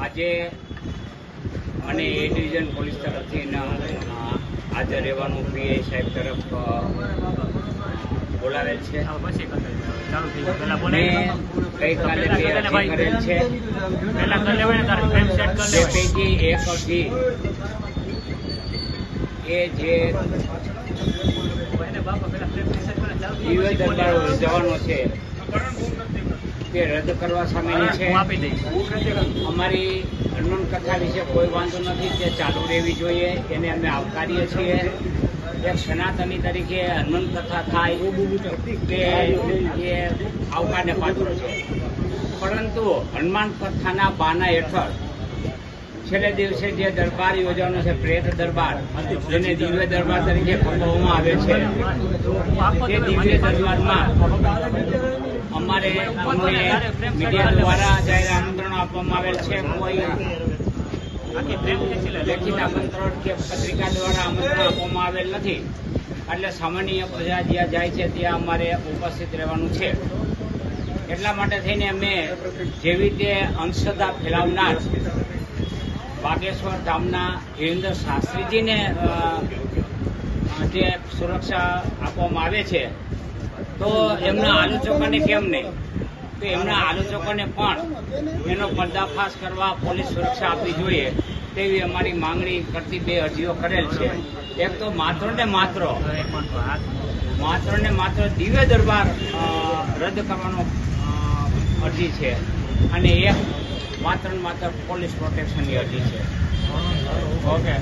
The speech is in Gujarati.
આજે મને એ ડિવિઝન પોલીસ તરફથી હાજર રહેવાનું પીઆઈ સાહેબ તરફ બોલાવેલ છે. ગઈકાલે બે અરજી કરેલ છે. જે પૈકી એક અરજી એ જે દિવ્ય દરબાર જવાનો છે તે રદ કરવા સામેની છે. અમારી હનુમાન કથા વિશે કોઈ વાંધો નથી, તે ચાલુ રહેવી જોઈએ, એને અમે આવકારીએ છીએ. એક સનાતની તરીકે હનુમાન કથા થાય તે એ આવકારને પાત્ર છે. પરંતુ હનુમાન કથાના બાના હેઠળ છેલ્લે દિવસે જે દરબાર યોજવાનો છે, પ્રેત દરબાર, જેને દિવ્ય દરબાર તરીકે ખોલવામાં આવે છે, તે દિવ્ય દરબારમાં અમારે મીડિયા દ્વારા જાહેર આમંત્રણ આપવામાં આવેલ છે. કોઈ લેખિત આમંત્રણ કે પત્રિકા દ્વારા આમંત્રણ આપવામાં આવેલ નથી. એટલે સામાન્ય પ્રજા જ્યાં જાય છે ત્યાં અમારે ઉપસ્થિત રહેવાનું છે. એટલા માટે થઈને અમે જેવી રીતે અંધશ્રદ્ધા ફેલાવનાર વાગેશ્વર ધામના ધીરેન્દ્ર શાસ્ત્રીજીને જે સુરક્ષા આપવામાં આવે છે, તો એમના આલોચકોને કેમ નહીં? તો એમના આલોચકોને પણ એનો પર્દાફાશ કરવા પોલીસ સુરક્ષા આપવી જોઈએ તેવી અમારી માંગણી કરતી બે અરજીઓ કરેલ છે. એક તો માત્ર ને માત્ર દિવ્ય દરબાર રદ કરવાનો અરજી છે, અને એક માત્ર ને માત્ર પોલીસ પ્રોટેક્શનની અરજી છે. ઓકે.